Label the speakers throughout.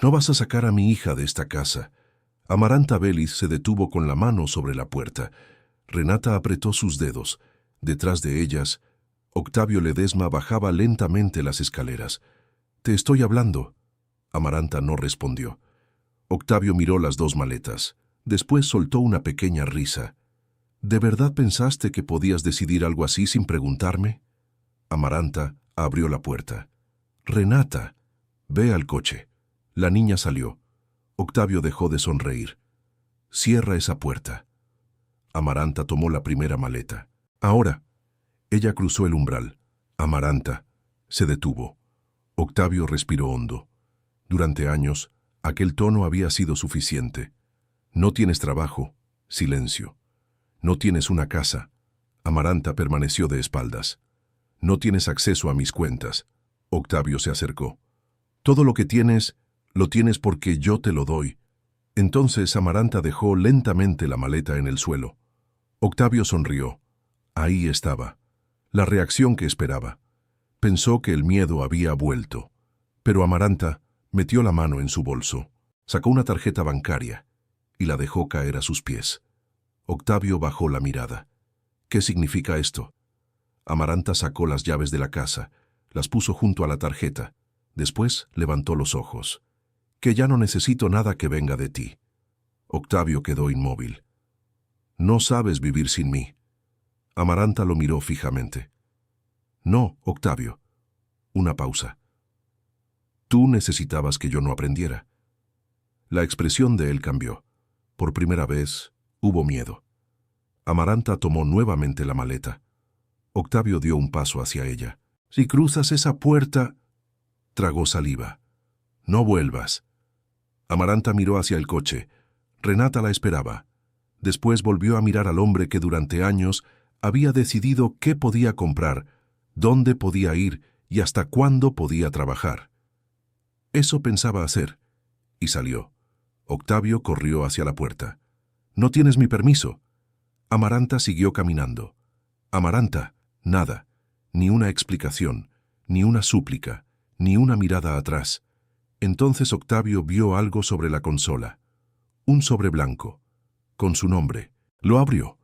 Speaker 1: No vas a sacar a mi hija de esta casa. Amaranta Bellis se detuvo con la mano sobre la puerta. Renata apretó sus dedos. Detrás de ellas, Octavio Ledesma bajaba lentamente las escaleras. «Te estoy hablando». Amaranta no respondió. Octavio miró las dos maletas. Después soltó una pequeña risa. «¿De verdad pensaste que podías decidir algo así sin preguntarme?» Amaranta abrió la puerta. «Renata, ve al coche». La niña salió. Octavio dejó de sonreír. «Cierra esa puerta». Amaranta tomó la primera maleta. «Ahora». Ella cruzó el umbral. Amaranta se detuvo. Octavio respiró hondo. Durante años, aquel tono había sido suficiente. «No tienes trabajo». Silencio. «No tienes una casa». Amaranta permaneció de espaldas. «No tienes acceso a mis cuentas». Octavio se acercó. «Todo lo que tienes, lo tienes porque yo te lo doy». Entonces Amaranta dejó lentamente la maleta en el suelo. Octavio sonrió. Ahí estaba. La reacción que esperaba. Pensó que el miedo había vuelto. Pero Amaranta metió la mano en su bolso, sacó una tarjeta bancaria y la dejó caer a sus pies. Octavio bajó la mirada. «¿Qué significa esto?» Amaranta sacó las llaves de la casa, las puso junto a la tarjeta. Después levantó los ojos. «Que ya no necesito nada que venga de ti». Octavio quedó inmóvil. «No sabes vivir sin mí». Amaranta lo miró fijamente. «No, Octavio». Una pausa. «Tú necesitabas que yo no aprendiera». La expresión de él cambió. Por primera vez, hubo miedo. Amaranta tomó nuevamente la maleta. Octavio dio un paso hacia ella. «Si cruzas esa puerta...» Tragó saliva. «No vuelvas». Amaranta miró hacia el coche. Renata la esperaba. Después volvió a mirar al hombre que durante años había decidido qué podía comprar, dónde podía ir y hasta cuándo podía trabajar. Eso pensaba hacer, y salió. Octavio corrió hacia la puerta. «No tienes mi permiso». Amaranta siguió caminando. Amaranta, nada, ni una explicación, ni una súplica, ni una mirada atrás. Entonces Octavio vio algo sobre la consola. Un sobre blanco, con su nombre. Lo abrió.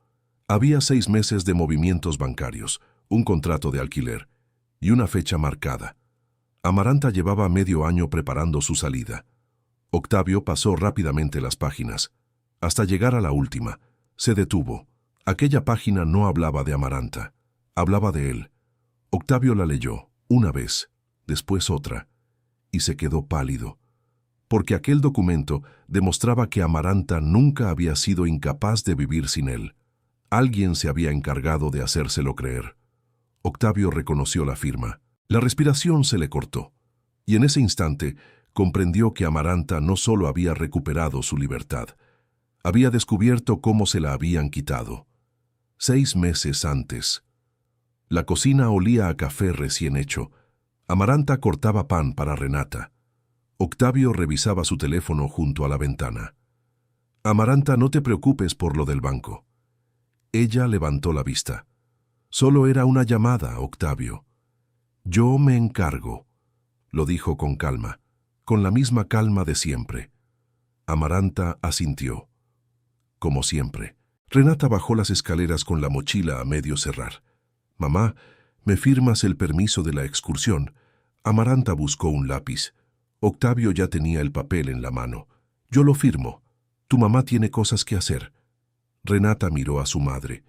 Speaker 1: Había 6 meses de movimientos bancarios, un contrato de alquiler y una fecha marcada. Amaranta llevaba medio año preparando su salida. Octavio pasó rápidamente las páginas. Hasta llegar a la última, se detuvo. Aquella página no hablaba de Amaranta, hablaba de él. Octavio la leyó, una vez, después otra, y se quedó pálido, porque aquel documento demostraba que Amaranta nunca había sido incapaz de vivir sin él. Alguien se había encargado de hacérselo creer. Octavio reconoció la firma. La respiración se le cortó, y en ese instante comprendió que Amaranta no solo había recuperado su libertad, había descubierto cómo se la habían quitado. 6 meses antes. La cocina olía a café recién hecho. Amaranta cortaba pan para Renata. Octavio revisaba su teléfono junto a la ventana. «Amaranta, no te preocupes por lo del banco». Ella levantó la vista. «Solo era una llamada, Octavio». «Yo me encargo», lo dijo con calma, con la misma calma de siempre. Amaranta asintió. Como siempre. Renata bajó las escaleras con la mochila a medio cerrar. «Mamá, ¿me firmas el permiso de la excursión?» Amaranta buscó un lápiz. Octavio ya tenía el papel en la mano. «Yo lo firmo. Tu mamá tiene cosas que hacer». Renata miró a su madre.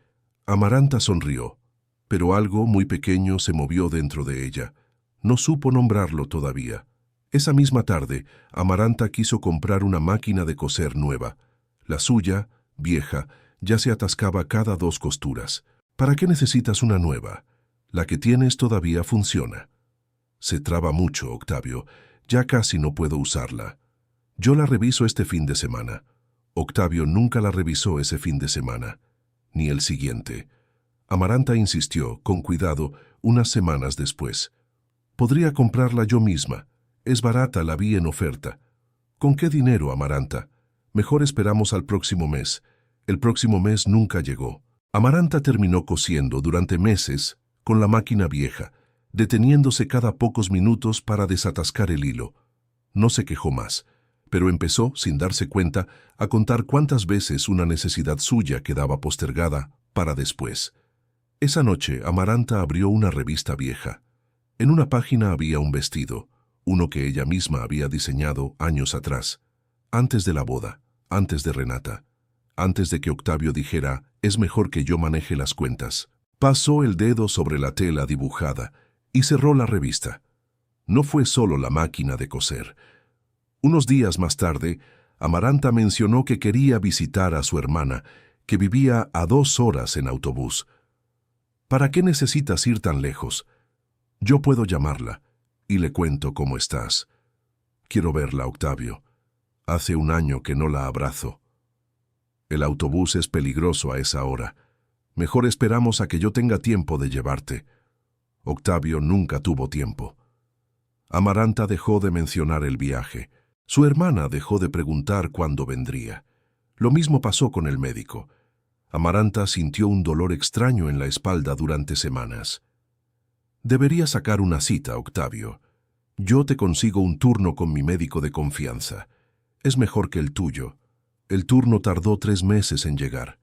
Speaker 1: Amaranta sonrió, pero algo muy pequeño se movió dentro de ella. No supo nombrarlo todavía. Esa misma tarde, Amaranta quiso comprar una máquina de coser nueva. La suya, vieja, ya se atascaba cada 2 costuras. «¿Para qué necesitas una nueva? La que tienes todavía funciona». «Se traba mucho, Octavio. Ya casi no puedo usarla». «Yo la reviso este fin de semana». Octavio nunca la revisó ese fin de semana, ni el siguiente. Amaranta insistió, con cuidado, unas semanas después. «Podría comprarla yo misma. Es barata, la vi en oferta». «¿Con qué dinero, Amaranta? Mejor esperamos al próximo mes». El próximo mes nunca llegó. Amaranta terminó cosiendo durante meses con la máquina vieja, deteniéndose cada pocos minutos para desatascar el hilo. No se quejó más. Pero empezó, sin darse cuenta, a contar cuántas veces una necesidad suya quedaba postergada para después. Esa noche, Amaranta abrió una revista vieja. En una página había un vestido, uno que ella misma había diseñado años atrás, antes de la boda, antes de Renata, antes de que Octavio dijera, es mejor que yo maneje las cuentas. Pasó el dedo sobre la tela dibujada y cerró la revista. No fue solo la máquina de coser. Unos días más tarde, Amaranta mencionó que quería visitar a su hermana, que vivía a 2 horas en autobús. ¿Para qué necesitas ir tan lejos? Yo puedo llamarla y le cuento cómo estás. Quiero verla, Octavio. Hace 1 año que no la abrazo. El autobús es peligroso a esa hora. Mejor esperamos a que yo tenga tiempo de llevarte. Octavio nunca tuvo tiempo. Amaranta dejó de mencionar el viaje. Su hermana dejó de preguntar cuándo vendría. Lo mismo pasó con el médico. Amaranta sintió un dolor extraño en la espalda durante semanas. Debería sacar una cita, Octavio. Yo te consigo un turno con mi médico de confianza. Es mejor que el tuyo. El turno tardó 3 meses en llegar.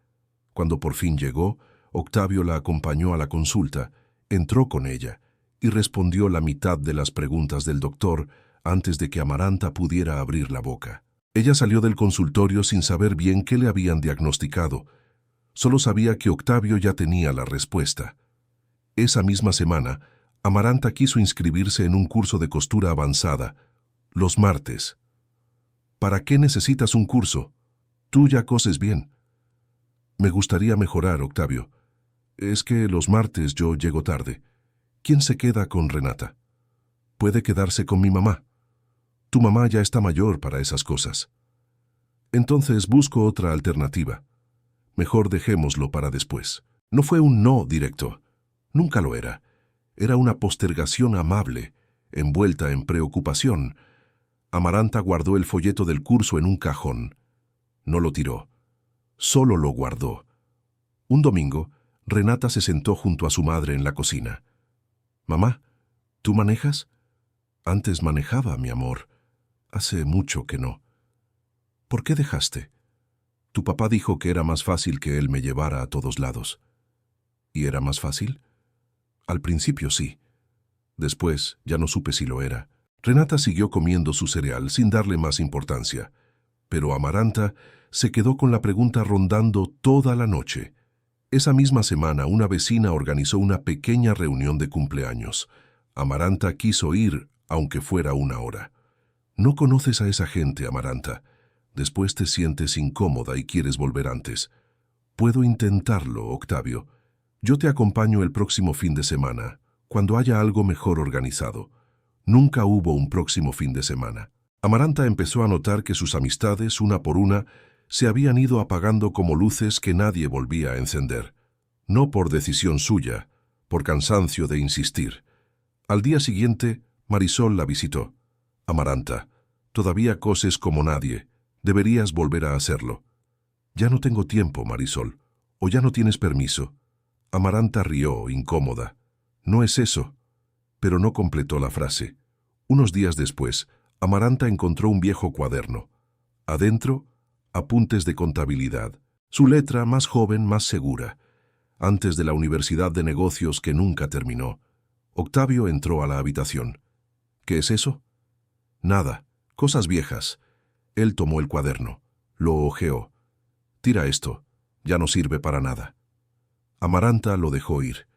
Speaker 1: Cuando por fin llegó, Octavio la acompañó a la consulta, entró con ella y respondió la mitad de las preguntas del doctor antes de que Amaranta pudiera abrir la boca. Ella salió del consultorio sin saber bien qué le habían diagnosticado. Solo sabía que Octavio ya tenía la respuesta. Esa misma semana, Amaranta quiso inscribirse en un curso de costura avanzada, los martes. ¿Para qué necesitas un curso? Tú ya coses bien. Me gustaría mejorar, Octavio. Es que los martes yo llego tarde. ¿Quién se queda con Renata? Puede quedarse con mi mamá. Tu mamá ya está mayor para esas cosas. Entonces busco otra alternativa. Mejor dejémoslo para después. No fue un no directo. Nunca lo era. Era una postergación amable, envuelta en preocupación. Amaranta guardó el folleto del curso en un cajón. No lo tiró. Solo lo guardó. Un domingo, Renata se sentó junto a su madre en la cocina. «Mamá, ¿tú manejas?» «Antes manejaba, mi amor. Hace mucho que no». «¿Por qué dejaste?» «Tu papá dijo que era más fácil que él me llevara a todos lados». «¿Y era más fácil?» «Al principio sí. Después ya no supe si lo era». Renata siguió comiendo su cereal sin darle más importancia. Pero Amaranta se quedó con la pregunta rondando toda la noche. Esa misma semana, una vecina organizó una pequeña reunión de cumpleaños. Amaranta quiso ir, aunque fuera 1 hora. No conoces a esa gente, Amaranta. Después te sientes incómoda y quieres volver antes. Puedo intentarlo, Octavio. Yo te acompaño el próximo fin de semana, cuando haya algo mejor organizado. Nunca hubo un próximo fin de semana. Amaranta empezó a notar que sus amistades, una por una, se habían ido apagando como luces que nadie volvía a encender. No por decisión suya, por cansancio de insistir. Al día siguiente, Marisol la visitó. «Amaranta, todavía coses como nadie. Deberías volver a hacerlo». «Ya no tengo tiempo, Marisol. ¿O ya no tienes permiso?» Amaranta rió, incómoda. «No es eso». Pero no completó la frase. Unos días después, Amaranta encontró un viejo cuaderno. Adentro, apuntes de contabilidad. Su letra, más joven, más segura. Antes de la Universidad de Negocios que nunca terminó. Octavio entró a la habitación. «¿Qué es eso?» «Nada. Cosas viejas». Él tomó el cuaderno. Lo hojeó. «Tira esto. Ya no sirve para nada». Amaranta lo dejó ir.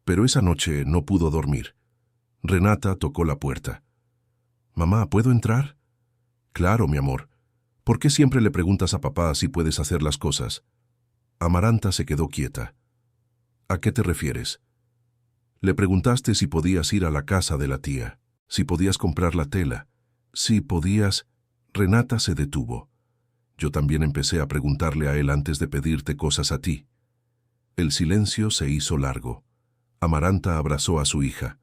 Speaker 1: Pero esa noche no pudo dormir. Renata tocó la puerta. «Mamá, ¿puedo entrar?» «Claro, mi amor. ¿Por qué siempre le preguntas a papá si puedes hacer las cosas?» Amaranta se quedó quieta. «¿A qué te refieres?» «Le preguntaste si podías ir a la casa de la tía, si podías comprar la tela, si podías...» Renata se detuvo. «Yo también empecé a preguntarle a él antes de pedirte cosas a ti». El silencio se hizo largo. Amaranta abrazó a su hija,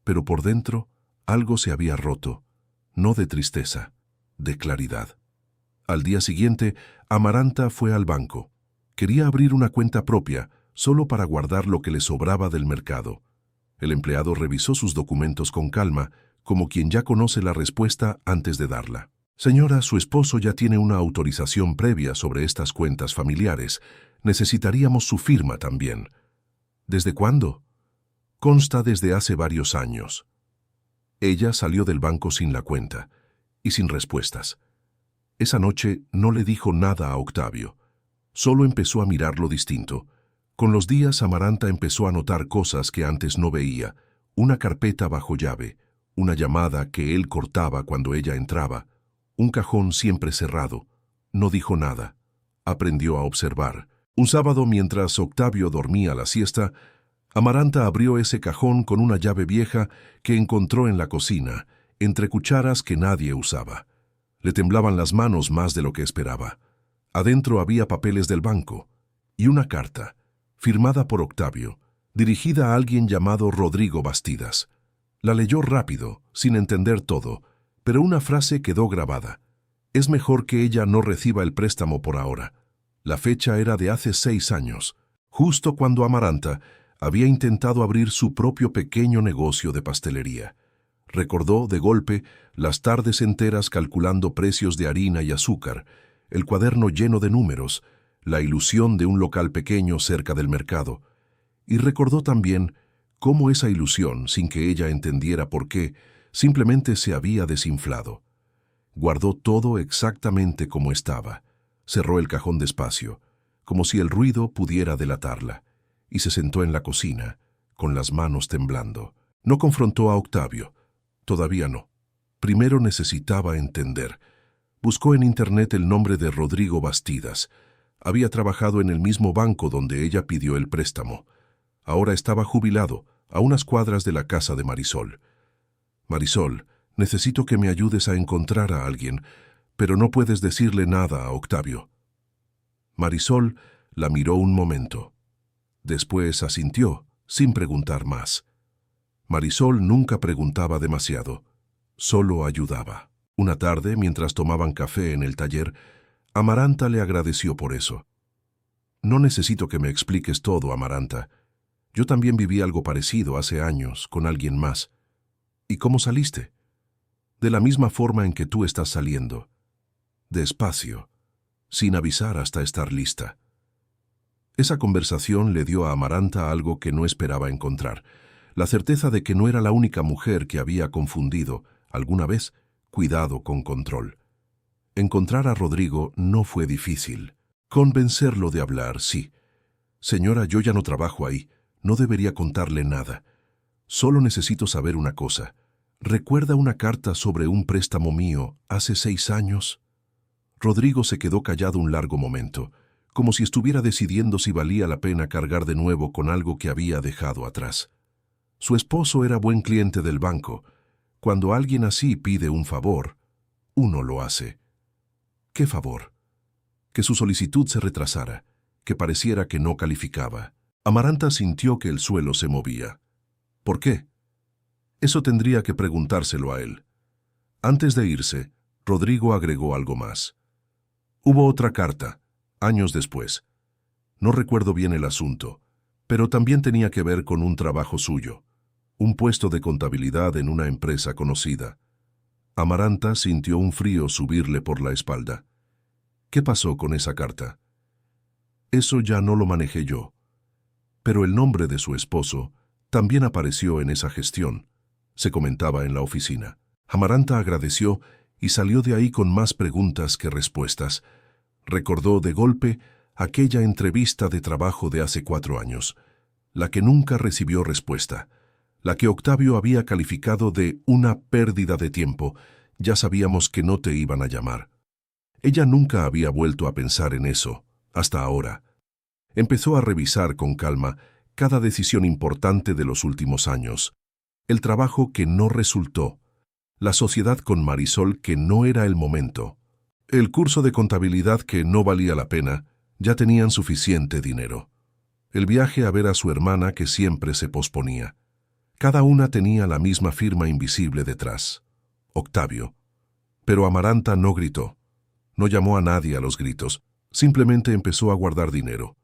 Speaker 1: pero por dentro algo se había roto, no de tristeza, de claridad. Al día siguiente, Amaranta fue al banco. Quería abrir una cuenta propia, solo para guardar lo que le sobraba del mercado. El empleado revisó sus documentos con calma, como quien ya conoce la respuesta antes de darla. Señora, su esposo ya tiene una autorización previa sobre estas cuentas familiares. Necesitaríamos su firma también. ¿Desde cuándo? Consta desde hace varios años. Ella salió del banco sin la cuenta y sin respuestas. Esa noche no le dijo nada a Octavio. Solo empezó a mirarlo distinto. Con los días, Amaranta empezó a notar cosas que antes no veía. Una carpeta bajo llave, una llamada que él cortaba cuando ella entraba, un cajón siempre cerrado. No dijo nada. Aprendió a observar. Un sábado, mientras Octavio dormía la siesta, Amaranta abrió ese cajón con una llave vieja que encontró en la cocina, entre cucharas que nadie usaba. Le temblaban las manos más de lo que esperaba. Adentro había papeles del banco y una carta, firmada por Octavio, dirigida a alguien llamado Rodrigo Bastidas. La leyó rápido, sin entender todo, pero una frase quedó grabada. Es mejor que ella no reciba el préstamo por ahora. La fecha era de hace 6 años, justo cuando Amaranta había intentado abrir su propio pequeño negocio de pastelería. Recordó de golpe las tardes enteras calculando precios de harina y azúcar, el cuaderno lleno de números, la ilusión de un local pequeño cerca del mercado. Y recordó también cómo esa ilusión, sin que ella entendiera por qué, simplemente se había desinflado. Guardó todo exactamente como estaba. Cerró el cajón despacio, como si el ruido pudiera delatarla, y se sentó en la cocina, con las manos temblando. No confrontó a Octavio. Todavía no. Primero necesitaba entender. Buscó en internet el nombre de Rodrigo Bastidas. Había trabajado en el mismo banco donde ella pidió el préstamo. Ahora estaba jubilado, a unas cuadras de la casa de Marisol. Marisol, necesito que me ayudes a encontrar a alguien, pero no puedes decirle nada a Octavio. Marisol la miró un momento. Después asintió, sin preguntar más. Marisol nunca preguntaba demasiado, solo ayudaba. Una tarde, mientras tomaban café en el taller, Amaranta le agradeció por eso. No necesito que me expliques todo, Amaranta. Yo también viví algo parecido hace años, con alguien más. ¿Y cómo saliste? De la misma forma en que tú estás saliendo. Despacio, sin avisar hasta estar lista. Esa conversación le dio a Amaranta algo que no esperaba encontrar, la certeza de que no era la única mujer que había confundido, alguna vez, cuidado con control. Encontrar a Rodrigo no fue difícil. Convencerlo de hablar, sí. Señora, yo ya no trabajo ahí. No debería contarle nada. Solo necesito saber una cosa. ¿Recuerda una carta sobre un préstamo mío hace 6 años? Rodrigo se quedó callado un largo momento, como si estuviera decidiendo si valía la pena cargar de nuevo con algo que había dejado atrás. Su esposo era buen cliente del banco. Cuando alguien así pide un favor, uno lo hace. ¿Qué favor? Que su solicitud se retrasara, que pareciera que no calificaba. Amaranta sintió que el suelo se movía. ¿Por qué? Eso tendría que preguntárselo a él. Antes de irse, Rodrigo agregó algo más. Hubo otra carta, años después. No recuerdo bien el asunto, pero también tenía que ver con un trabajo suyo, un puesto de contabilidad en una empresa conocida. Amaranta sintió un frío subirle por la espalda. ¿Qué pasó con esa carta? Eso ya no lo manejé yo. Pero el nombre de su esposo también apareció en esa gestión, se comentaba en la oficina. Amaranta agradeció y salió de ahí con más preguntas que respuestas. Recordó de golpe aquella entrevista de trabajo de hace 4 años, la que nunca recibió respuesta, la que Octavio había calificado de una pérdida de tiempo. Ya sabíamos que no te iban a llamar. Ella nunca había vuelto a pensar en eso, hasta ahora. Empezó a revisar con calma cada decisión importante de los últimos años. El trabajo que no resultó, la sociedad con Marisol que no era el momento, el curso de contabilidad que no valía la pena. Ya tenían suficiente dinero. El viaje a ver a su hermana que siempre se posponía. Cada una tenía la misma firma invisible detrás. Octavio. Pero Amaranta no gritó. No llamó a nadie a los gritos. Simplemente empezó a guardar dinero.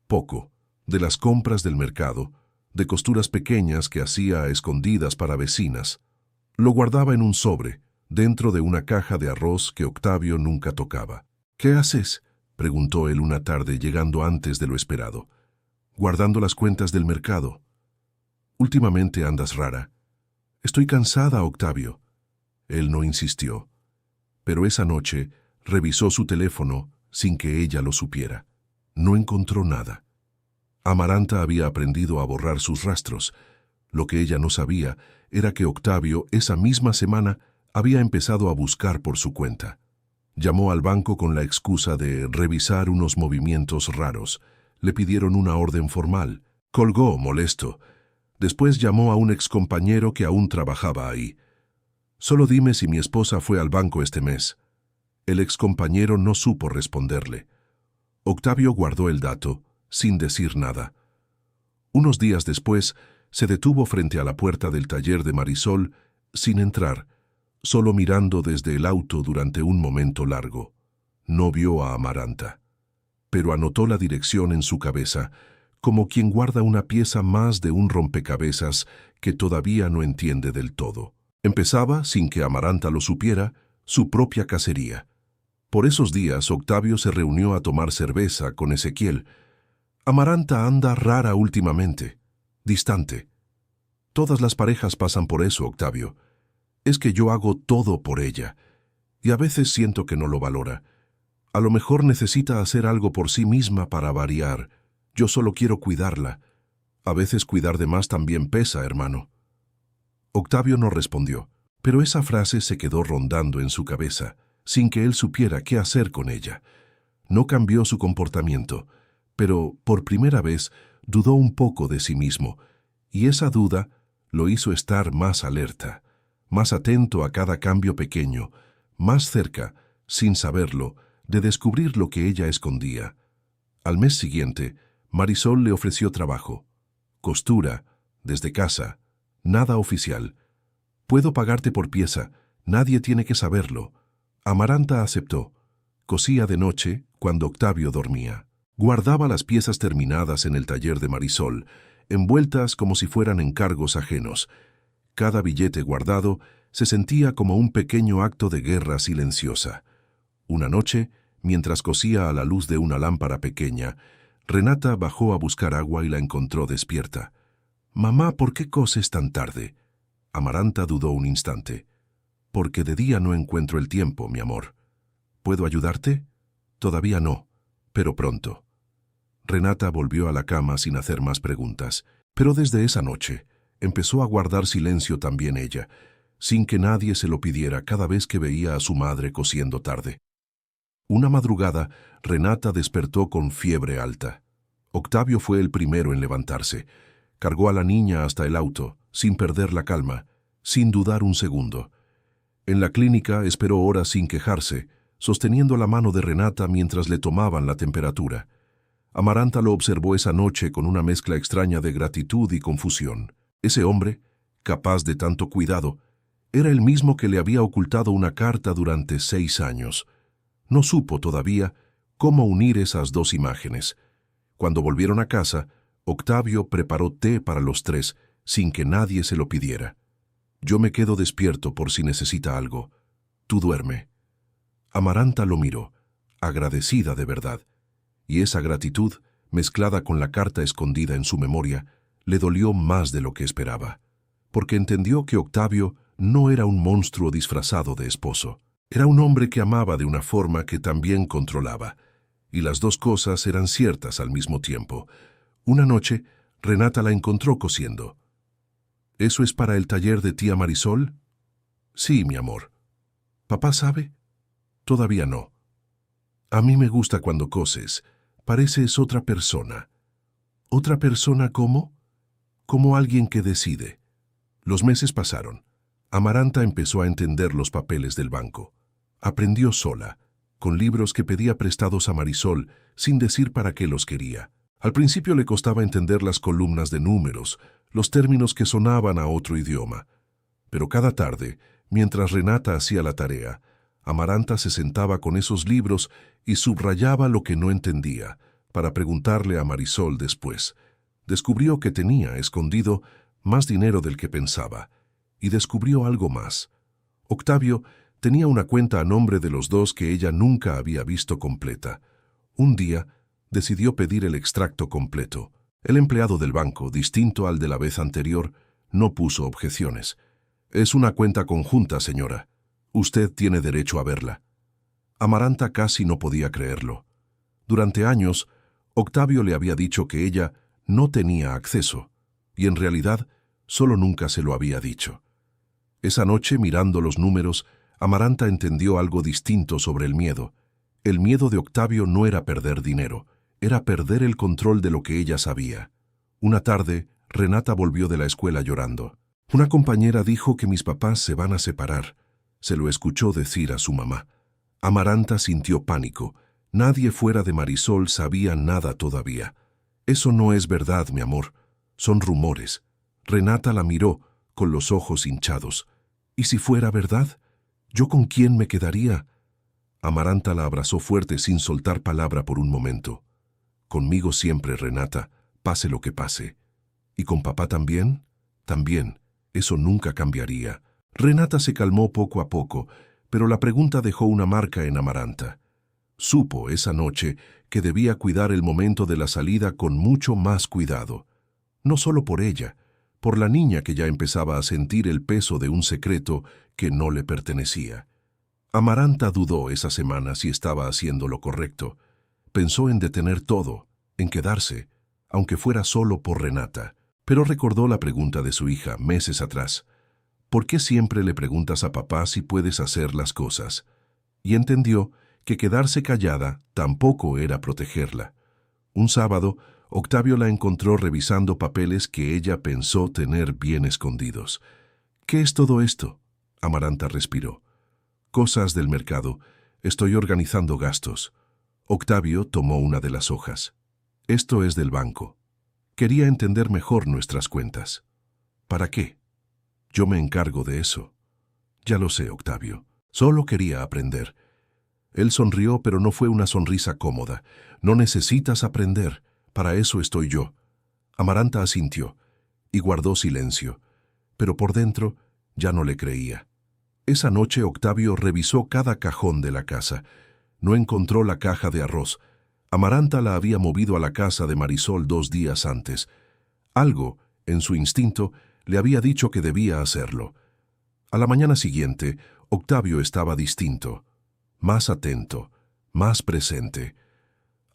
Speaker 1: Poco, de las compras del mercado, de costuras pequeñas que hacía a escondidas para vecinas. Lo guardaba en un sobre, dentro de una caja de arroz que Octavio nunca tocaba. «¿Qué haces?», preguntó él una tarde llegando antes de lo esperado. «Guardando las cuentas del mercado». «Últimamente andas rara». «Estoy cansada, Octavio». Él no insistió, pero esa noche revisó su teléfono sin que ella lo supiera. No encontró nada. Amaranta había aprendido a borrar sus rastros. Lo que ella no sabía era que Octavio esa misma semana había empezado a buscar por su cuenta. Llamó al banco con la excusa de revisar unos movimientos raros. Le pidieron una orden formal. Colgó, molesto. Después llamó a un excompañero que aún trabajaba ahí. «Solo dime si mi esposa fue al banco este mes». El excompañero no supo responderle. Octavio guardó el dato, sin decir nada. Unos días después, se detuvo frente a la puerta del taller de Marisol, sin entrar, solo mirando desde el auto durante un momento largo. No vio a Amaranta, pero anotó la dirección en su cabeza, como quien guarda una pieza más de un rompecabezas que todavía no entiende del todo. Empezaba, sin que Amaranta lo supiera, su propia cacería. Por esos días, Octavio se reunió a tomar cerveza con Ezequiel. «Amaranta anda rara últimamente, distante. Todas las parejas pasan por eso, Octavio. Es que yo hago todo por ella, y a veces siento que no lo valora. A lo mejor necesita hacer algo por sí misma para variar. Yo solo quiero cuidarla. A veces cuidar de más también pesa, hermano». Octavio no respondió, pero esa frase se quedó rondando en su cabeza, sin que él supiera qué hacer con ella. No cambió su comportamiento, pero por primera vez dudó un poco de sí mismo, y esa duda lo hizo estar más alerta, más atento a cada cambio pequeño, más cerca, sin saberlo, de descubrir lo que ella escondía. Al mes siguiente, Marisol le ofreció trabajo. Costura, desde casa, nada oficial. «Puedo pagarte por pieza, nadie tiene que saberlo». Amaranta aceptó. Cosía de noche, cuando Octavio dormía. Guardaba las piezas terminadas en el taller de Marisol, envueltas como si fueran encargos ajenos. Cada billete guardado se sentía como un pequeño acto de guerra silenciosa. Una noche, mientras cosía a la luz de una lámpara pequeña, Renata bajó a buscar agua y la encontró despierta. «Mamá, ¿por qué coses tan tarde?». Amaranta dudó un instante. «Porque de día no encuentro el tiempo, mi amor». «¿Puedo ayudarte?». «Todavía no, pero pronto». Renata volvió a la cama sin hacer más preguntas, pero desde esa noche empezó a guardar silencio también ella, sin que nadie se lo pidiera cada vez que veía a su madre cosiendo tarde. Una madrugada, Renata despertó con fiebre alta. Octavio fue el primero en levantarse. Cargó a la niña hasta el auto, sin perder la calma, sin dudar un segundo. En la clínica esperó horas sin quejarse, sosteniendo la mano de Renata mientras le tomaban la temperatura. Amaranta lo observó esa noche con una mezcla extraña de gratitud y confusión. Ese hombre, capaz de tanto cuidado, era el mismo que le había ocultado una carta durante 6 años. No supo todavía cómo unir esas dos imágenes. Cuando volvieron a casa, Octavio preparó té para los tres, sin que nadie se lo pidiera. «Yo me quedo despierto por si necesita algo. Tú duerme». Amaranta lo miró, agradecida de verdad, y esa gratitud, mezclada con la carta escondida en su memoria, le dolió más de lo que esperaba, porque entendió que Octavio no era un monstruo disfrazado de esposo. Era un hombre que amaba de una forma que también controlaba, y las dos cosas eran ciertas al mismo tiempo. Una noche, Renata la encontró cosiendo. «¿Eso es para el taller de tía Marisol?». «Sí, mi amor». «¿Papá sabe?». «Todavía no». «A mí me gusta cuando coses. Pareces otra persona». «¿Otra persona cómo?». «Como alguien que decide». Los meses pasaron. Amaranta empezó a entender los papeles del banco. Aprendió sola, con libros que pedía prestados a Marisol, sin decir para qué los quería. Al principio le costaba entender las columnas de números, los términos que sonaban a otro idioma. Pero cada tarde, mientras Renata hacía la tarea, Amaranta se sentaba con esos libros y subrayaba lo que no entendía, para preguntarle a Marisol después. Descubrió que tenía escondido más dinero del que pensaba, y descubrió algo más. Octavio tenía una cuenta a nombre de los dos que ella nunca había visto completa. Un día, decidió pedir el extracto completo. El empleado del banco, distinto al de la vez anterior, no puso objeciones. «Es una cuenta conjunta, señora. Usted tiene derecho a verla». Amaranta casi no podía creerlo. Durante años, Octavio le había dicho que ella no tenía acceso, y en realidad solo nunca se lo había dicho. Esa noche, mirando los números, Amaranta entendió algo distinto sobre el miedo. El miedo de Octavio no era perder dinero, era perder el control de lo que ella sabía. Una tarde, Renata volvió de la escuela llorando. «Una compañera dijo que mis papás se van a separar», se lo escuchó decir a su mamá. Amaranta sintió pánico. Nadie fuera de Marisol sabía nada todavía. «Eso no es verdad, mi amor. Son rumores». Renata la miró, con los ojos hinchados. «¿Y si fuera verdad? ¿Yo con quién me quedaría?» Amaranta la abrazó fuerte sin soltar palabra por un momento. «Conmigo siempre, Renata, pase lo que pase». «¿Y con papá también?» «También. Eso nunca cambiaría». Renata se calmó poco a poco, pero la pregunta dejó una marca en Amaranta. Supo esa noche que debía cuidar el momento de la salida con mucho más cuidado. No solo por ella, por la niña que ya empezaba a sentir el peso de un secreto que no le pertenecía. Amaranta dudó esa semana si estaba haciendo lo correcto. Pensó en detener todo, en quedarse, aunque fuera solo por Renata. Pero recordó la pregunta de su hija meses atrás. «¿Por qué siempre le preguntas a papá si puedes hacer las cosas?» Y entendió que quedarse callada tampoco era protegerla. Un sábado, Octavio la encontró revisando papeles que ella pensó tener bien escondidos. «¿Qué es todo esto?» Amaranta respiró. «Cosas del mercado. Estoy organizando gastos». Octavio tomó una de las hojas. «Esto es del banco. Quería entender mejor nuestras cuentas». «¿Para qué?» «Yo me encargo de eso». «Ya lo sé, Octavio. Solo quería aprender». Él sonrió, pero no fue una sonrisa cómoda. «No necesitas aprender. Para eso estoy yo». Amaranta asintió y guardó silencio, pero por dentro ya no le creía. Esa noche Octavio revisó cada cajón de la casa. No encontró la caja de arroz. Amaranta la había movido a la casa de Marisol 2 días antes. Algo, en su instinto, le había dicho que debía hacerlo. A la mañana siguiente, Octavio estaba distinto, más atento, más presente.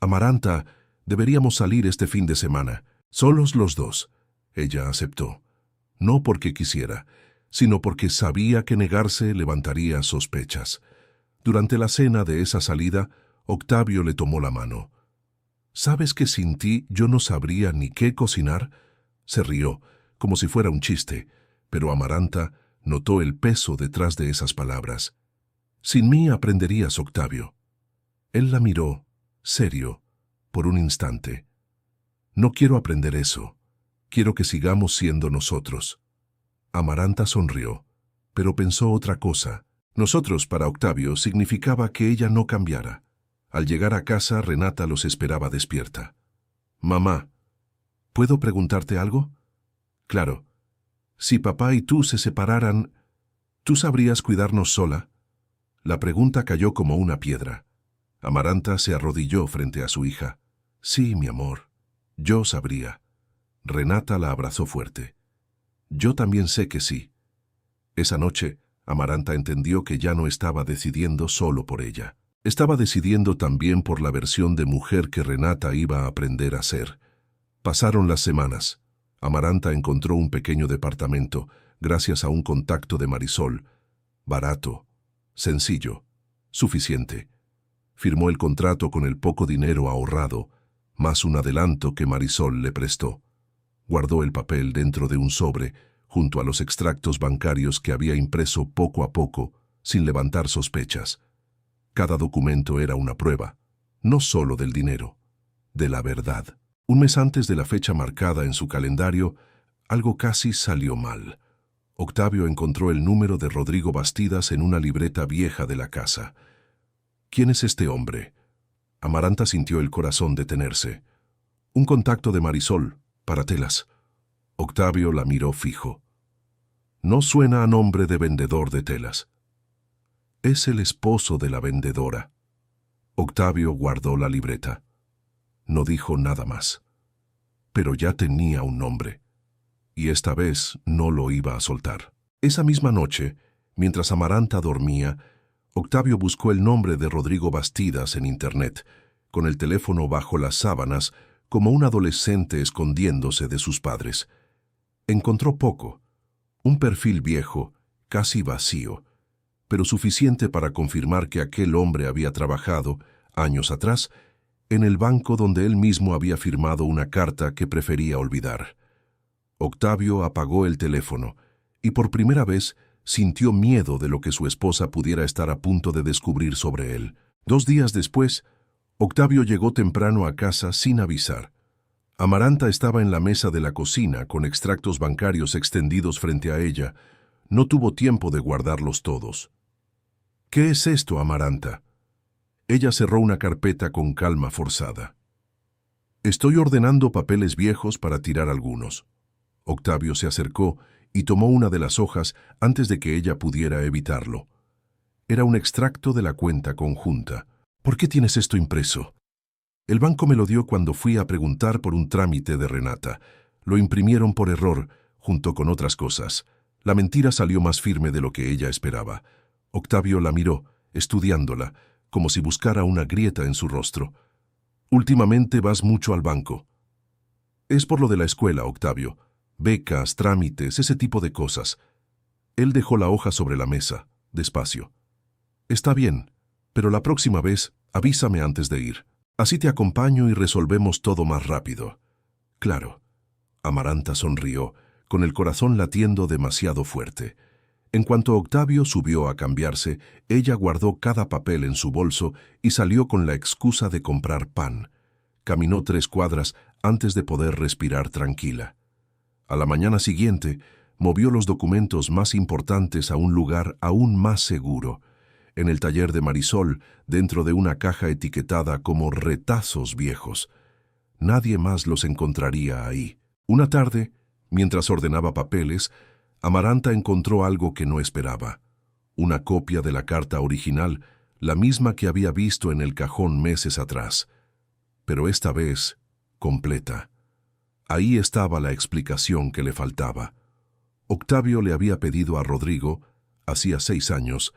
Speaker 1: «Amaranta, deberíamos salir este fin de semana, solos los dos». Ella aceptó. No porque quisiera, sino porque sabía que negarse levantaría sospechas. Durante la cena de esa salida, Octavio le tomó la mano. «¿Sabes que sin ti yo no sabría ni qué cocinar?» Se rió, como si fuera un chiste, pero Amaranta notó el peso detrás de esas palabras. «Sin mí aprenderías, Octavio». Él la miró, serio, por un instante. «No quiero aprender eso. Quiero que sigamos siendo nosotros». Amaranta sonrió, pero pensó otra cosa. Nosotros para Octavio significaba que ella no cambiara. Al llegar a casa, Renata los esperaba despierta. «Mamá, ¿puedo preguntarte algo?» «Claro. Si papá y tú se separaran, ¿tú sabrías cuidarnos sola?» La pregunta cayó como una piedra. Amaranta se arrodilló frente a su hija. «Sí, mi amor, yo sabría». Renata la abrazó fuerte. «Yo también sé que sí». Esa noche, Amaranta entendió que ya no estaba decidiendo solo por ella. Estaba decidiendo también por la versión de mujer que Renata iba a aprender a ser. Pasaron las semanas. Amaranta encontró un pequeño departamento, gracias a un contacto de Marisol. Barato, sencillo, suficiente. Firmó el contrato con el poco dinero ahorrado, más un adelanto que Marisol le prestó. Guardó el papel dentro de un sobre, junto a los extractos bancarios que había impreso poco a poco, sin levantar sospechas. Cada documento era una prueba, no solo del dinero, de la verdad. Un mes antes de la fecha marcada en su calendario, algo casi salió mal. Octavio encontró el número de Rodrigo Bastidas en una libreta vieja de la casa. «¿Quién es este hombre?» Amaranta sintió el corazón detenerse. «Un contacto de Marisol, para telas». Octavio la miró fijo. «No suena a nombre de vendedor de telas». Es el esposo de la vendedora. Octavio guardó la libreta. No dijo nada más. Pero ya tenía un nombre. Y esta vez no lo iba a soltar. Esa misma noche, mientras Amaranta dormía, Octavio buscó el nombre de Rodrigo Bastidas en Internet, con el teléfono bajo las sábanas, como un adolescente escondiéndose de sus padres. Encontró poco, un perfil viejo, casi vacío, pero suficiente para confirmar que aquel hombre había trabajado, años atrás, en el banco donde él mismo había firmado una carta que prefería olvidar. Octavio apagó el teléfono y por primera vez sintió miedo de lo que su esposa pudiera estar a punto de descubrir sobre él. 2 días después, Octavio llegó temprano a casa sin avisar. Amaranta estaba en la mesa de la cocina con extractos bancarios extendidos frente a ella. No tuvo tiempo de guardarlos todos. «¿Qué es esto, Amaranta?» Ella cerró una carpeta con calma forzada. «Estoy ordenando papeles viejos para tirar algunos». Octavio se acercó y tomó una de las hojas antes de que ella pudiera evitarlo. Era un extracto de la cuenta conjunta. «¿Por qué tienes esto impreso?» «El banco me lo dio cuando fui a preguntar por un trámite de Renata. Lo imprimieron por error, junto con otras cosas. La mentira salió más firme de lo que ella esperaba». Octavio la miró, estudiándola, como si buscara una grieta en su rostro. «Últimamente vas mucho al banco». «Es por lo de la escuela, Octavio. Becas, trámites, ese tipo de cosas». Él dejó la hoja sobre la mesa, despacio. «Está bien, pero la próxima vez avísame antes de ir. Así te acompaño y resolvemos todo más rápido». «Claro». Amaranta sonrió, con el corazón latiendo demasiado fuerte. En cuanto Octavio subió a cambiarse, ella guardó cada papel en su bolso y salió con la excusa de comprar pan. Caminó 3 cuadras antes de poder respirar tranquila. A la mañana siguiente, movió los documentos más importantes a un lugar aún más seguro, en el taller de Marisol, dentro de una caja etiquetada como retazos viejos. Nadie más los encontraría ahí. Una tarde, mientras ordenaba papeles, Amaranta encontró algo que no esperaba. Una copia de la carta original, la misma que había visto en el cajón meses atrás. Pero esta vez, completa. Ahí estaba la explicación que le faltaba. Octavio le había pedido a Rodrigo, hacía 6 años,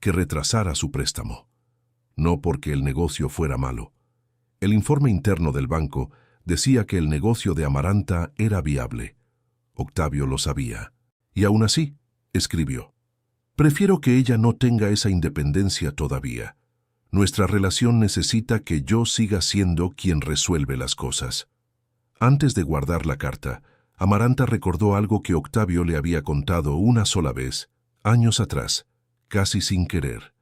Speaker 1: que retrasara su préstamo. No porque el negocio fuera malo. El informe interno del banco decía que el negocio de Amaranta era viable. Octavio lo sabía. Y aún así, escribió: «Prefiero que ella no tenga esa independencia todavía. Nuestra relación necesita que yo siga siendo quien resuelve las cosas». Antes de guardar la carta, Amaranta recordó algo que Octavio le había contado una sola vez, años atrás, casi sin querer.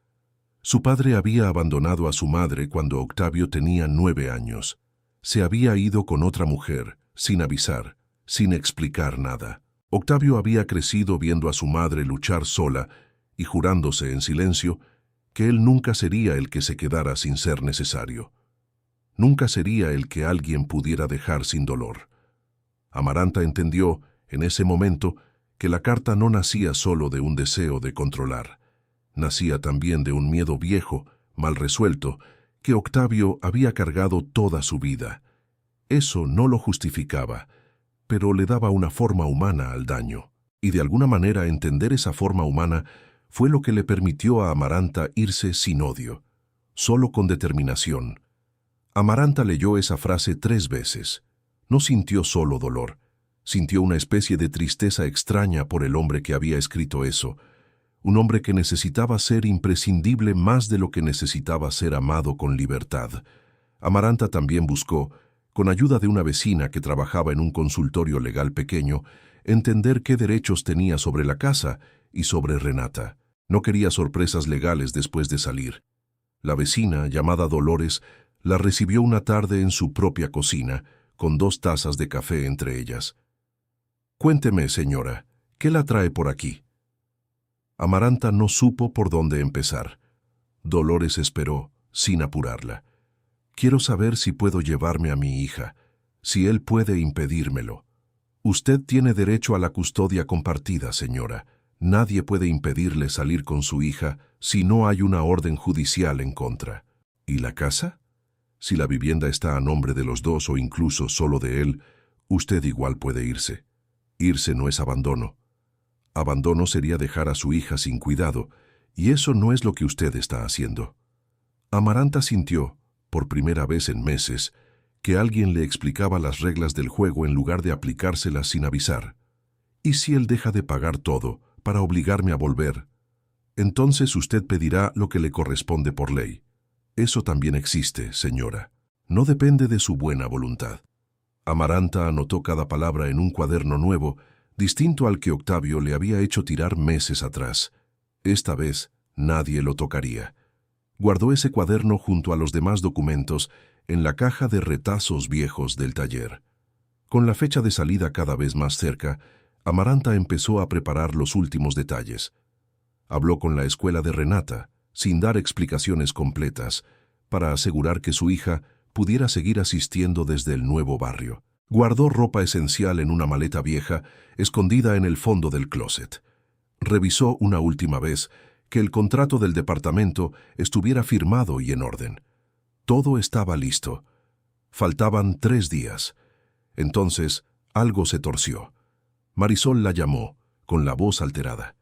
Speaker 1: Su padre había abandonado a su madre cuando Octavio tenía 9 años. Se había ido con otra mujer, sin avisar, sin explicar nada. Octavio había crecido viendo a su madre luchar sola y jurándose en silencio que él nunca sería el que se quedara sin ser necesario. Nunca sería el que alguien pudiera dejar sin dolor. Amaranta entendió, en ese momento, que la carta no nacía solo de un deseo de controlar. Nacía también de un miedo viejo, mal resuelto, que Octavio había cargado toda su vida. Eso no lo justificaba, pero le daba una forma humana al daño. Y de alguna manera entender esa forma humana fue lo que le permitió a Amaranta irse sin odio, solo con determinación. Amaranta leyó esa frase 3 veces. No sintió solo dolor, sintió una especie de tristeza extraña por el hombre que había escrito eso, un hombre que necesitaba ser imprescindible más de lo que necesitaba ser amado con libertad. Amaranta también buscó, con ayuda de una vecina que trabajaba en un consultorio legal pequeño, entender qué derechos tenía sobre la casa y sobre Renata. No quería sorpresas legales después de salir. La vecina, llamada Dolores, la recibió una tarde en su propia cocina, con 2 tazas de café entre ellas. «Cuénteme, señora, ¿qué la trae por aquí?» Amaranta no supo por dónde empezar. Dolores esperó, sin apurarla. «Quiero saber si puedo llevarme a mi hija, si él puede impedírmelo». «Usted tiene derecho a la custodia compartida, señora, Nadie puede impedirle salir con su hija si no hay una orden judicial en contra. ¿Y la casa? Si la vivienda está a nombre de los dos o incluso solo de él, usted igual puede irse. Irse no es abandono. Abandono sería dejar a su hija sin cuidado, y eso no es lo que usted está haciendo. Amaranta sintió, por primera vez en meses, que alguien le explicaba las reglas del juego en lugar de aplicárselas sin avisar. ¿Y si él deja de pagar todo para obligarme a volver? Entonces usted pedirá lo que le corresponde por ley. Eso también existe, señora. No depende de su buena voluntad. Amaranta anotó cada palabra en un cuaderno nuevo, distinto al que Octavio le había hecho tirar meses atrás. Esta vez nadie lo tocaría. Guardó ese cuaderno junto a los demás documentos en la caja de retazos viejos del taller. Con la fecha de salida cada vez más cerca, Amaranta empezó a preparar los últimos detalles. Habló con la escuela de Renata, sin dar explicaciones completas, para asegurar que su hija pudiera seguir asistiendo desde el nuevo barrio. Guardó ropa esencial en una maleta vieja, escondida en el fondo del closet. Revisó una última vez que el contrato del departamento estuviera firmado y en orden. Todo estaba listo. Faltaban 3 días. Entonces, algo se torció. Marisol la llamó, con la voz alterada.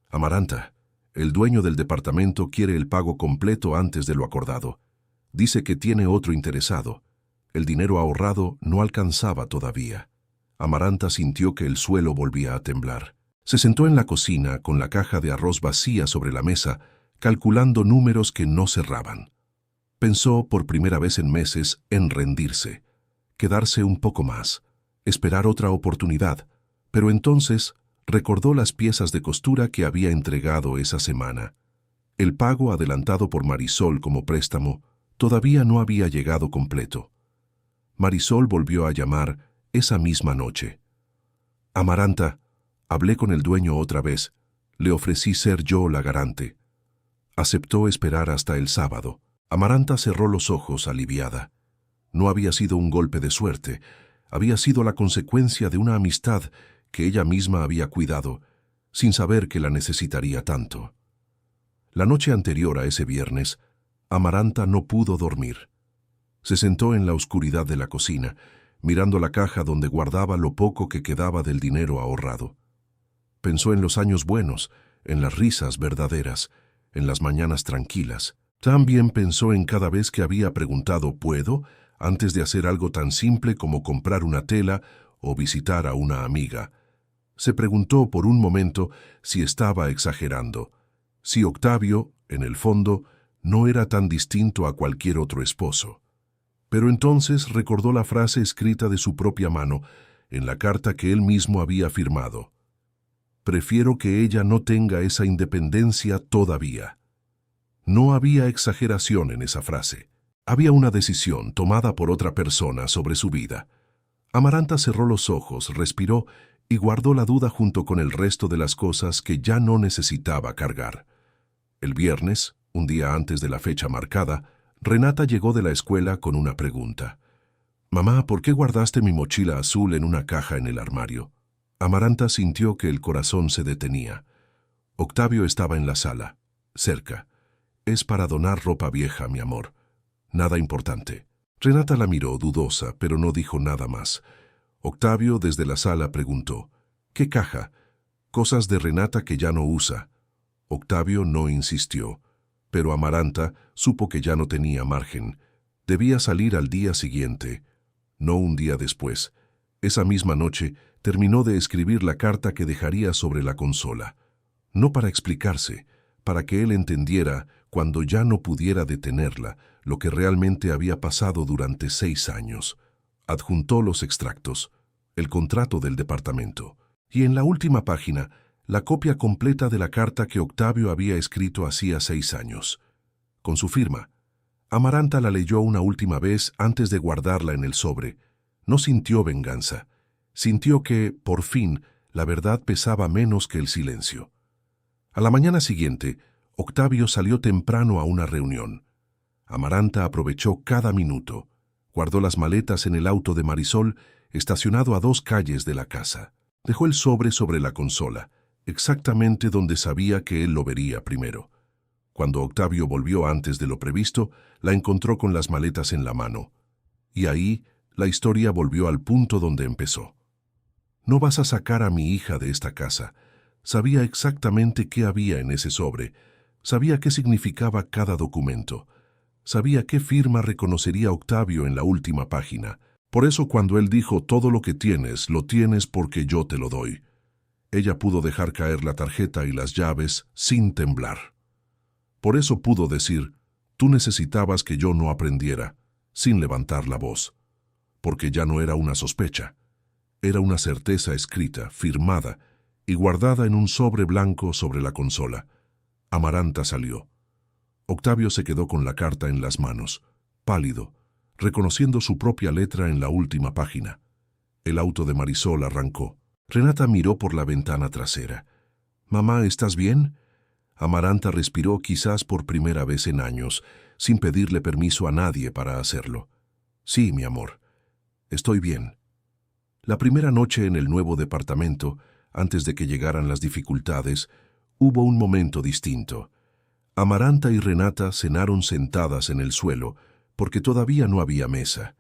Speaker 1: «Amaranta, el dueño del departamento quiere el pago completo antes de lo acordado. Dice que tiene otro interesado. El dinero ahorrado no alcanzaba todavía». Amaranta sintió que el suelo volvía a temblar. Se sentó en la cocina con la caja de arroz vacía sobre la mesa, calculando números que no cerraban. Pensó por primera vez en meses en rendirse, quedarse un poco más, esperar otra oportunidad, pero entonces recordó las piezas de costura que había entregado esa semana. El pago adelantado por Marisol como préstamo todavía no había llegado completo. Marisol volvió a llamar esa misma noche. «Amaranta, hablé con el dueño otra vez. Le ofrecí ser yo la garante». Aceptó esperar hasta el sábado. Amaranta cerró los ojos aliviada. No había sido un golpe de suerte, había sido la consecuencia de una amistad que ella misma había cuidado, sin saber que la necesitaría tanto. La noche anterior a ese viernes, Amaranta no pudo dormir. Se sentó en la oscuridad de la cocina, mirando la caja donde guardaba lo poco que quedaba del dinero ahorrado. Pensó en los años buenos, en las risas verdaderas, en las mañanas tranquilas. También pensó en cada vez que había preguntado «¿Puedo?», antes de hacer algo tan simple como comprar una tela o visitar a una amiga. Se preguntó por un momento si estaba exagerando, si Octavio, en el fondo, no era tan distinto a cualquier otro esposo. Pero entonces recordó la frase escrita de su propia mano en la carta que él mismo había firmado. «Prefiero que ella no tenga esa independencia todavía». No había exageración en esa frase. Había una decisión tomada por otra persona sobre su vida. Amaranta cerró los ojos, respiró y guardó la duda junto con el resto de las cosas que ya no necesitaba cargar. El viernes, un día antes de la fecha marcada, Renata llegó de la escuela con una pregunta. «Mamá, ¿por qué guardaste mi mochila azul en una caja en el armario?» Amaranta sintió que el corazón se detenía. Octavio estaba en la sala, cerca. «Es para donar ropa vieja, mi amor. Nada importante». Renata la miró dudosa, pero no dijo nada más. Octavio, desde la sala, preguntó, «¿Qué caja?» «Cosas de Renata que ya no usa». Octavio no insistió, pero Amaranta supo que ya no tenía margen. Debía salir al día siguiente, no un día después. Esa misma noche terminó de escribir la carta que dejaría sobre la consola. No para explicarse, para que él entendiera, cuando ya no pudiera detenerla, lo que realmente había pasado durante 6 años. Adjuntó los extractos, el contrato del departamento, y en la última página, la copia completa de la carta que Octavio había escrito hacía 6 años. Con su firma. Amaranta la leyó una última vez antes de guardarla en el sobre. No sintió venganza. Sintió que, por fin, la verdad pesaba menos que el silencio. A la mañana siguiente, Octavio salió temprano a una reunión. Amaranta aprovechó cada minuto. Guardó las maletas en el auto de Marisol, estacionado a 2 calles de la casa. Dejó el sobre la consola, exactamente donde sabía que él lo vería primero. Cuando Octavio volvió antes de lo previsto, la encontró con las maletas en la mano. Y ahí, la historia volvió al punto donde empezó. No vas a sacar a mi hija de esta casa. Sabía exactamente qué había en ese sobre. Sabía qué significaba cada documento. Sabía qué firma reconocería Octavio en la última página. Por eso cuando él dijo todo lo que tienes, lo tienes porque yo te lo doy. Ella pudo dejar caer la tarjeta y las llaves sin temblar. Por eso pudo decir, tú necesitabas que yo no aprendiera, sin levantar la voz. Porque ya no era una sospecha. Era una certeza escrita, firmada y guardada en un sobre blanco sobre la consola. Amaranta salió. Octavio se quedó con la carta en las manos, pálido, reconociendo su propia letra en la última página. El auto de Marisol arrancó. Renata miró por la ventana trasera. «Mamá, ¿estás bien?» Amaranta respiró quizás por primera vez en años, sin pedirle permiso a nadie para hacerlo. «Sí, mi amor, estoy bien». La primera noche en el nuevo departamento, antes de que llegaran las dificultades, hubo un momento distinto. Amaranta y Renata cenaron sentadas en el suelo, porque todavía no había mesa.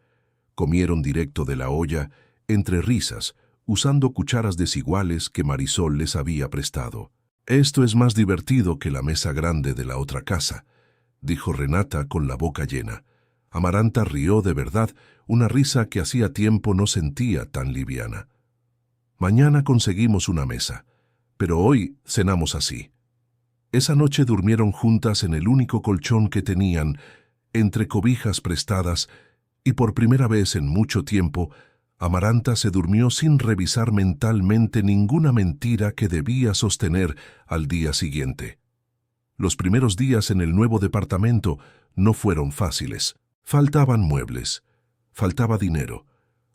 Speaker 1: Comieron directo de la olla, entre risas, usando cucharas desiguales que Marisol les había prestado. «Esto es más divertido que la mesa grande de la otra casa», dijo Renata con la boca llena. Amaranta rió de verdad, una risa que hacía tiempo no sentía tan liviana. «Mañana conseguimos una mesa, pero hoy cenamos así». Esa noche durmieron juntas en el único colchón que tenían, entre cobijas prestadas, y por primera vez en mucho tiempo, Amaranta se durmió sin revisar mentalmente ninguna mentira que debía sostener al día siguiente. Los primeros días en el nuevo departamento no fueron fáciles. Faltaban muebles, faltaba dinero.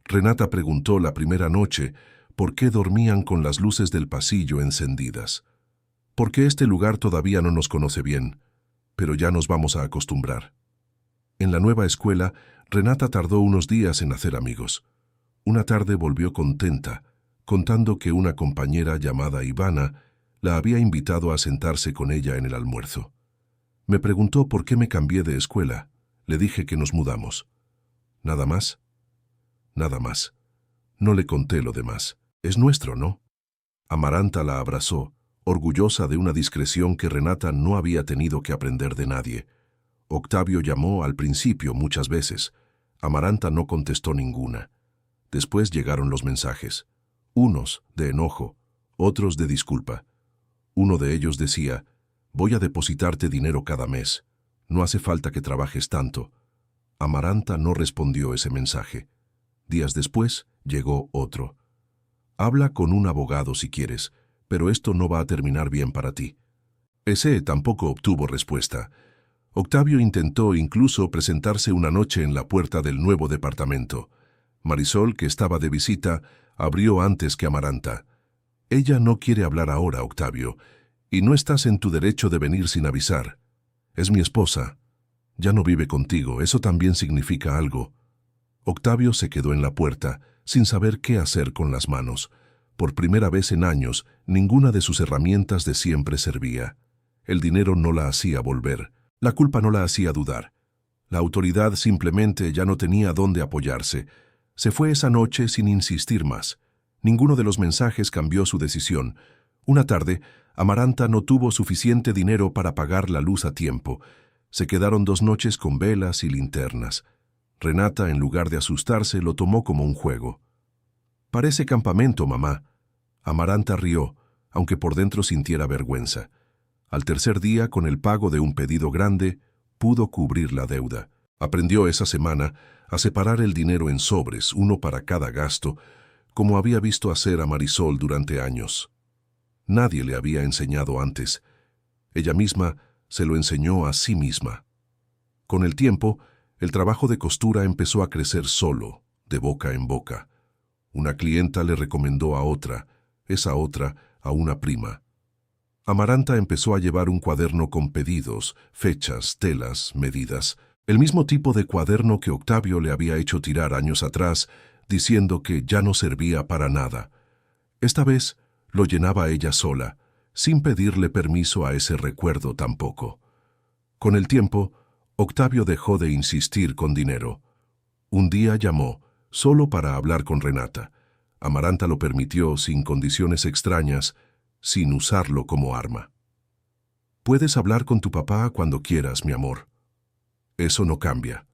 Speaker 1: Renata preguntó la primera noche por qué dormían con las luces del pasillo encendidas. «Porque este lugar todavía no nos conoce bien, pero ya nos vamos a acostumbrar». En la nueva escuela, Renata tardó unos días en hacer amigos. Una tarde volvió contenta, contando que una compañera llamada Ivana la había invitado a sentarse con ella en el almuerzo. Me preguntó por qué me cambié de escuela. Le dije que nos mudamos. ¿Nada más? Nada más. No le conté lo demás. Es nuestro, ¿no? Amaranta la abrazó, orgullosa de una discreción que Renata no había tenido que aprender de nadie. Octavio llamó al principio muchas veces. Amaranta no contestó ninguna. Después llegaron los mensajes. Unos de enojo, otros de disculpa. Uno de ellos decía, «Voy a depositarte dinero cada mes. No hace falta que trabajes tanto». Amaranta no respondió ese mensaje. Días después llegó otro. «Habla con un abogado si quieres, pero esto no va a terminar bien para ti». Ese tampoco obtuvo respuesta. Octavio intentó incluso presentarse una noche en la puerta del nuevo departamento. Marisol, que estaba de visita, abrió antes que Amaranta. «Ella no quiere hablar ahora, Octavio, y no estás en tu derecho de venir sin avisar. Es mi esposa. Ya no vive contigo, eso también significa algo». Octavio se quedó en la puerta, sin saber qué hacer con las manos. Por primera vez en años, ninguna de sus herramientas de siempre servía. El dinero no la hacía volver. La culpa no la hacía dudar. La autoridad simplemente ya no tenía dónde apoyarse. Se fue esa noche sin insistir más. Ninguno de los mensajes cambió su decisión. Una tarde, Amaranta no tuvo suficiente dinero para pagar la luz a tiempo. Se quedaron 2 noches con velas y linternas. Renata, en lugar de asustarse, lo tomó como un juego. «Parece campamento, mamá». Amaranta rió, aunque por dentro sintiera vergüenza. Al tercer día, con el pago de un pedido grande, pudo cubrir la deuda. Aprendió esa semana a separar el dinero en sobres, uno para cada gasto, como había visto hacer a Marisol durante años. Nadie le había enseñado antes. Ella misma se lo enseñó a sí misma. Con el tiempo, el trabajo de costura empezó a crecer solo, de boca en boca. Una clienta le recomendó a otra, esa otra a una prima. Amaranta empezó a llevar un cuaderno con pedidos, fechas, telas, medidas, el mismo tipo de cuaderno que Octavio le había hecho tirar años atrás, diciendo que ya no servía para nada. Esta vez lo llenaba ella sola, sin pedirle permiso a ese recuerdo tampoco. Con el tiempo, Octavio dejó de insistir con dinero. Un día llamó, solo para hablar con Renata. Amaranta lo permitió sin condiciones extrañas, sin usarlo como arma. «Puedes hablar con tu papá cuando quieras, mi amor. Eso no cambia».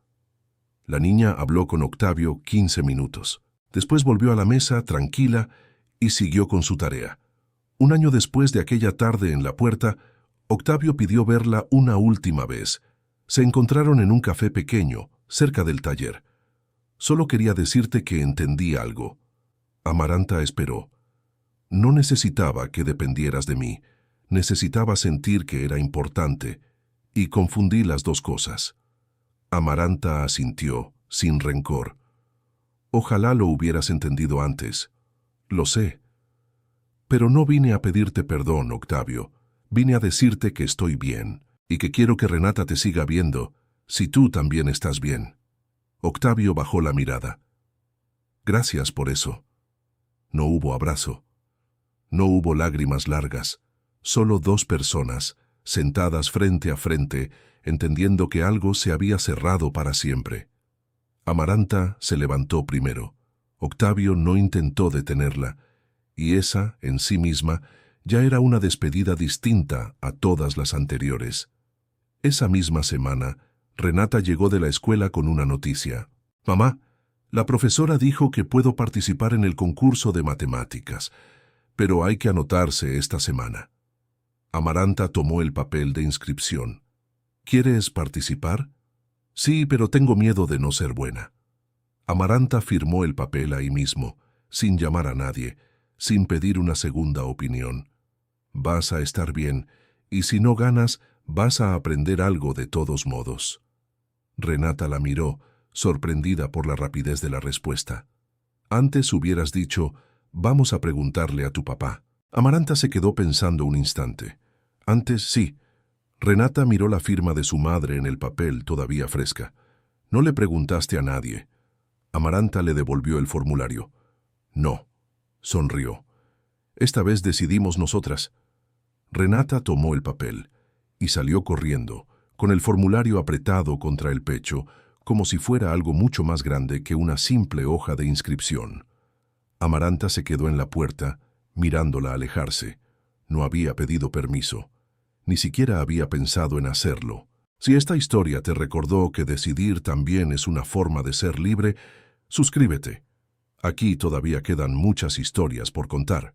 Speaker 1: La niña habló con Octavio 15 minutos. Después volvió a la mesa, tranquila, y siguió con su tarea. Un año después de aquella tarde en la puerta, Octavio pidió verla una última vez. Se encontraron en un café pequeño, cerca del taller. «Solo quería decirte que entendí algo». Amaranta esperó. «No necesitaba que dependieras de mí. Necesitaba sentir que era importante, y confundí las dos cosas». Amaranta asintió, sin rencor. «Ojalá lo hubieras entendido antes. Lo sé. Pero no vine a pedirte perdón, Octavio. Vine a decirte que estoy bien, y que quiero que Renata te siga viendo, si tú también estás bien». Octavio bajó la mirada. «Gracias por eso». No hubo abrazo. No hubo lágrimas largas. Solo dos personas, sentadas frente a frente, entendiendo que algo se había cerrado para siempre. Amaranta se levantó primero. Octavio no intentó detenerla, y esa, en sí misma, ya era una despedida distinta a todas las anteriores. Esa misma semana, Renata llegó de la escuela con una noticia. «Mamá, la profesora dijo que puedo participar en el concurso de matemáticas, pero hay que anotarse esta semana». Amaranta tomó el papel de inscripción. «¿Quieres participar?» «Sí, pero tengo miedo de no ser buena». Amaranta firmó el papel ahí mismo, sin llamar a nadie, sin pedir una segunda opinión. «Vas a estar bien, y si no ganas, vas a aprender algo de todos modos». Renata la miró, sorprendida por la rapidez de la respuesta. «Antes hubieras dicho, vamos a preguntarle a tu papá». Amaranta se quedó pensando un instante. «Antes sí». Renata miró la firma de su madre en el papel todavía fresca. «No le preguntaste a nadie». Amaranta le devolvió el formulario. «No», sonrió. «Esta vez decidimos nosotras». Renata tomó el papel y salió corriendo, con el formulario apretado contra el pecho, como si fuera algo mucho más grande que una simple hoja de inscripción. Amaranta se quedó en la puerta, mirándola alejarse. No había pedido permiso. Ni siquiera había pensado en hacerlo. Si esta historia te recordó que decidir también es una forma de ser libre, suscríbete. Aquí todavía quedan muchas historias por contar.